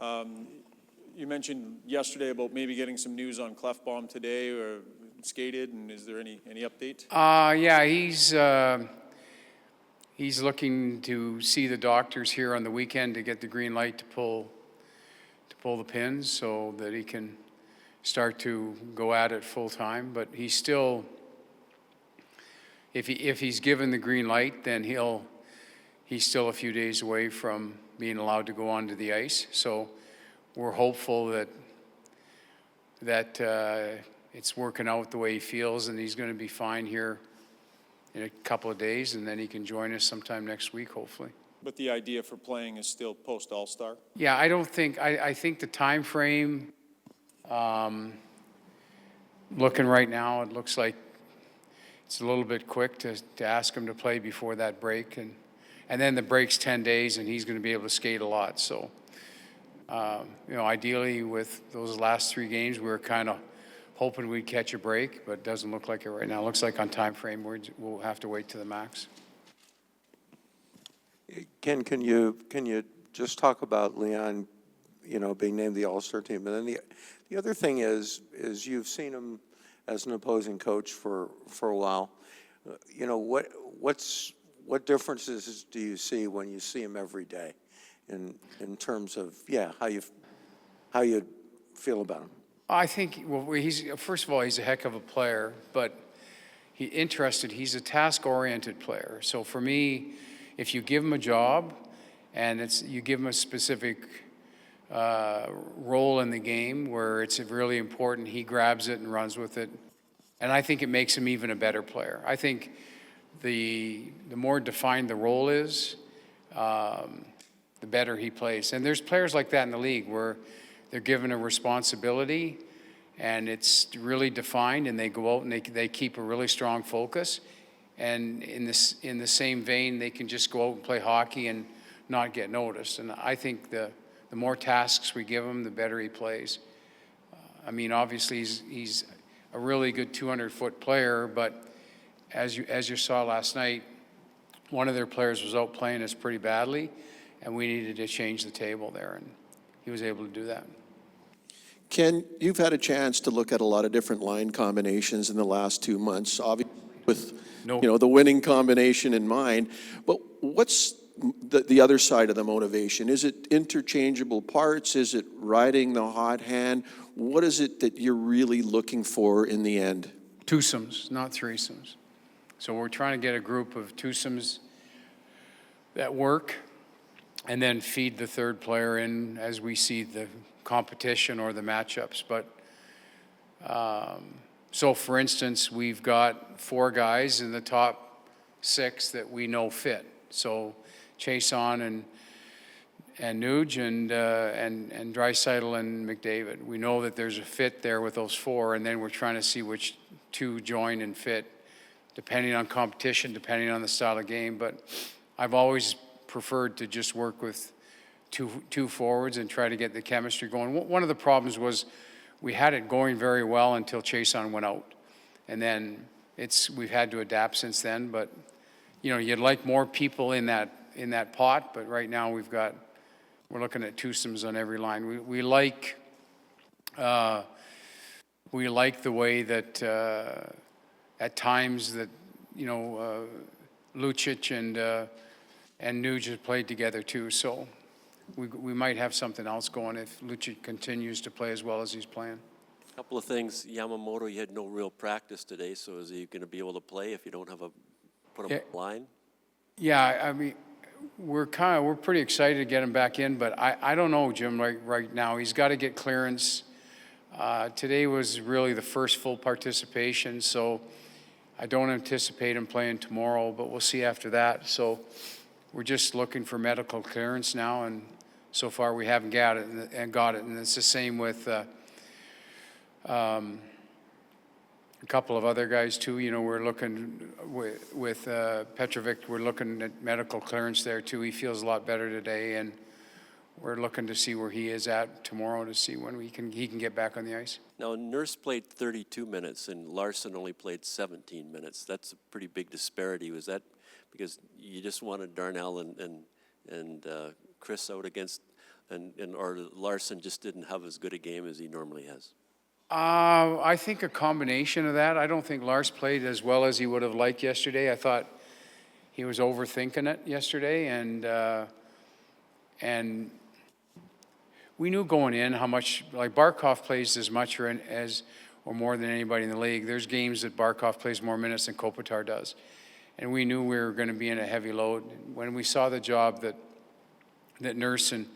You mentioned yesterday about maybe getting some news on Clefbaum today, or skated, and is there any update? Yeah, he's looking to see the doctors here on the weekend to get the green light to pull the pins so that he can start to go at it full time. But he's still, if he's given the green light, then he's still a few days away from being allowed to go onto the ice. So we're hopeful that it's working out the way he feels, and he's going to be fine here in a couple of days, and then he can join us sometime next week, hopefully. But the idea for playing is still post All-Star? Yeah, I think the time frame, looking right now, it looks like it's a little bit quick to ask him to play before that break, and then the break's 10 days, and he's going to be able to skate a lot. So, ideally with those last 3 games, we were kind of hoping we'd catch a break, but it doesn't look like it right now. It looks like on time frame we'll have to wait to the max. Ken, can you just talk about Leon, being named the All-Star team? And then the other thing is you've seen him as an opposing coach for a while. What differences do you see when you see him every day, in terms of how you feel about him? I think, first of all, he's a heck of a player, but he's a task-oriented player. So for me, if you give him a job and you give him a specific role in the game where it's really important, he grabs it and runs with it. And I think it makes him even a better player. I think the more defined the role is, the better he plays. And there's players like that in the league where they're given a responsibility and it's really defined, and they go out and they keep a really strong focus. And in the same vein, they can just go out and play hockey and not get noticed. And I think the more tasks we give him, the better he plays. Obviously he's a really good 200-foot player, but as you saw last night, one of their players was out playing us pretty badly, and we needed to change the table there, and he was able to do that. Ken, you've had a chance to look at a lot of different line combinations in the last 2 months, obviously with the winning combination in mind. But what's the other side of the motivation? Is it interchangeable parts? Is it riding the hot hand? What is it that you're really looking for in the end? Twosomes, not threesomes. So we're trying to get a group of twosomes that work, and then feed the third player in as we see the competition or the matchups. But so for instance, we've got 4 guys in the top 6 that we know fit. So Chason and Nuge and Draisaitl and McDavid. We know that there's a fit there with those 4, and then we're trying to see which 2 join and fit, depending on competition, depending on the style of game. But I've always preferred to just work with two forwards and try to get the chemistry going. One of the problems was we had it going very well until Chason went out, and then we've had to adapt since then. But you'd like more people in that pot, but right now we're looking at twosomes on every line. We like the way that at times that Lucic and Nuge have played together too. So we might have something else going if Lucic continues to play as well as he's playing. A couple of things. Yamamoto, you had no real practice today, so is he going to be able to play if you don't have put him on the line? Yeah, we're pretty excited to get him back in, but I don't know, Jim, right now. He's got to get clearance. Today was really the first full participation, so I don't anticipate him playing tomorrow, but we'll see after that. So we're just looking for medical clearance now, and so far we haven't got it. And it's the same with a couple of other guys too. We're looking with Petrovic. We're looking at medical clearance there too. He feels a lot better today, and we're looking to see where he is at tomorrow to see when he can get back on the ice. Now, Nurse played 32 minutes, and Larson only played 17 minutes. That's a pretty big disparity. Was that because you just wanted Darnell and Chris out against or Larson just didn't have as good a game as he normally has? I think a combination of that. I don't think Lars played as well as he would have liked yesterday. I thought he was overthinking it yesterday, and we knew going in how much, like Barkov plays as much or more than anybody in the league. There's games that Barkov plays more minutes than Kopitar does. And we knew we were going to be in a heavy load. When we saw the job that Nurse and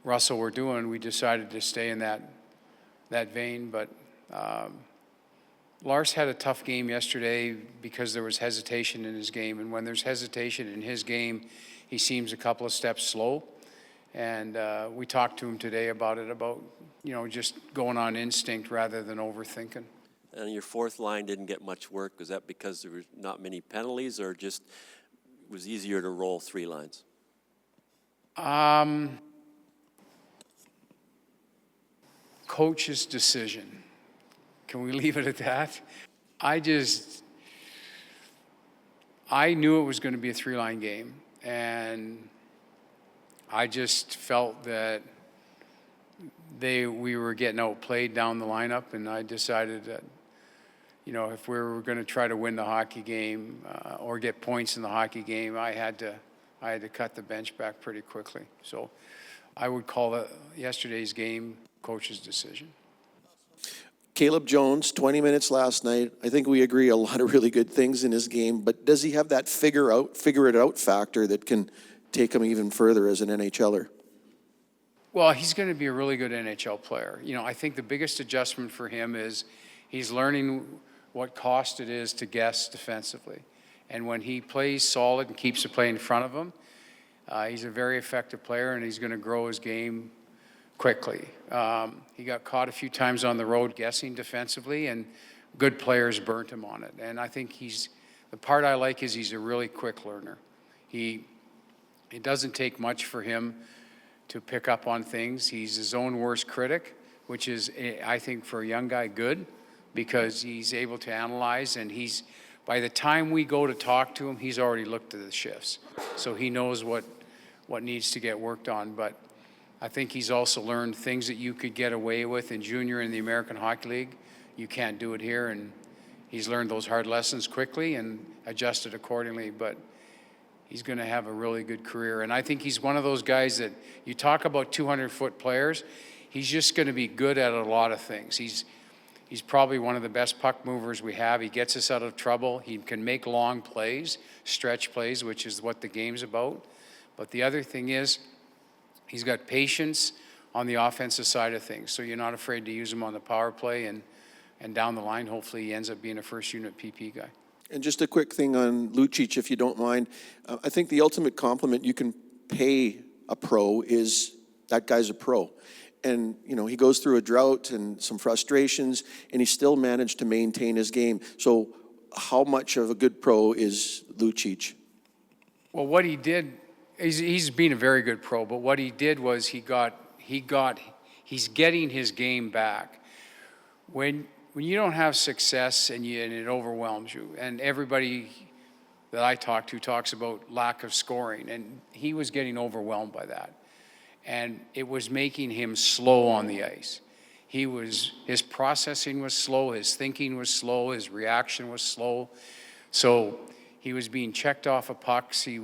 Russell were doing, we decided to stay in that vein. But Lars had a tough game yesterday because there was hesitation in his game. And when there's hesitation in his game, he seems a couple of steps slow. And we talked to him today about just going on instinct rather than overthinking. And your fourth line didn't get much work. Was that because there were not many penalties, or just it was easier to roll three lines? Coach's decision. Can we leave it at that? I knew it was going to be a three-line game, and I just felt that we were getting outplayed down the lineup, and I decided that, if we were going to try to win the hockey game or get points in the hockey game, I had to cut the bench back pretty quickly. So I would call yesterday's game coach's decision. Caleb Jones, 20 minutes last night. I think we agree a lot of really good things in his game, but does he have that figure it out factor that can take him even further as an NHLer? Well, he's going to be a really good NHL player. I think the biggest adjustment for him is he's learning what cost it is to guess defensively. And when he plays solid and keeps the play in front of him, he's a very effective player, and he's going to grow his game quickly. He got caught a few times on the road guessing defensively, and good players burnt him on it. And I think the part I like is he's a really quick learner. It doesn't take much for him to pick up on things. He's his own worst critic, which is, I think, for a young guy, good, because he's able to analyze, and by the time we go to talk to him, he's already looked at the shifts. So he knows what needs to get worked on. But I think he's also learned things that you could get away with in junior in the American Hockey League. You can't do it here, and he's learned those hard lessons quickly and adjusted accordingly. But he's going to have a really good career. And I think he's one of those guys that you talk about 200-foot players, he's just going to be good at a lot of things. He's probably one of the best puck movers we have. He gets us out of trouble. He can make long plays, stretch plays, which is what the game's about. But the other thing is he's got patience on the offensive side of things. So you're not afraid to use him on the power play, and down the line, hopefully he ends up being a first-unit PP guy. And just a quick thing on Lucic, if you don't mind. I think the ultimate compliment you can pay a pro is that guy's a pro. And, he goes through a drought and some frustrations, and he still managed to maintain his game. So how much of a good pro is Lucic? Well, what he did, he's been a very good pro, but what he did was he's getting his game back. When you don't have success and it overwhelms you, and everybody that I talk to talks about lack of scoring, and he was getting overwhelmed by that. And it was making him slow on the ice. His processing was slow, his thinking was slow, his reaction was slow. So he was being checked off of pucks, he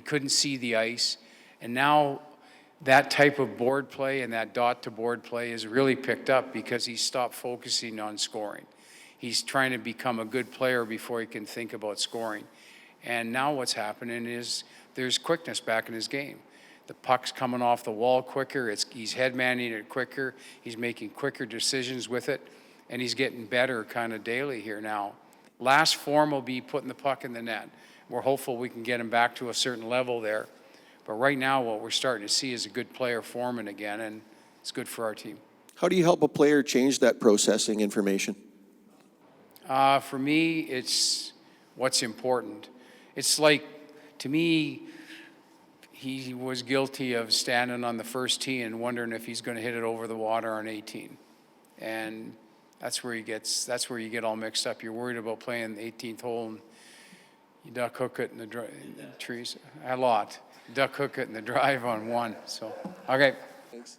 couldn't see the ice. And now that type of board play and that dot to board play is really picked up because he stopped focusing on scoring. He's trying to become a good player before he can think about scoring. And now what's happening is there's quickness back in his game. The puck's coming off the wall quicker, he's head-manning it quicker, he's making quicker decisions with it, and he's getting better kind of daily here now. Last form will be putting the puck in the net. We're hopeful we can get him back to a certain level there. But right now what we're starting to see is a good player forming again, and it's good for our team. How do you help a player change that processing information? For me, it's what's important. It's like, to me, he was guilty of standing on the first tee and wondering if he's going to hit it over the water on 18. And that's where you get all mixed up. You're worried about playing the 18th hole and you duck hook it in the trees a lot. duck hook it in the drive on one, so, okay. Thanks.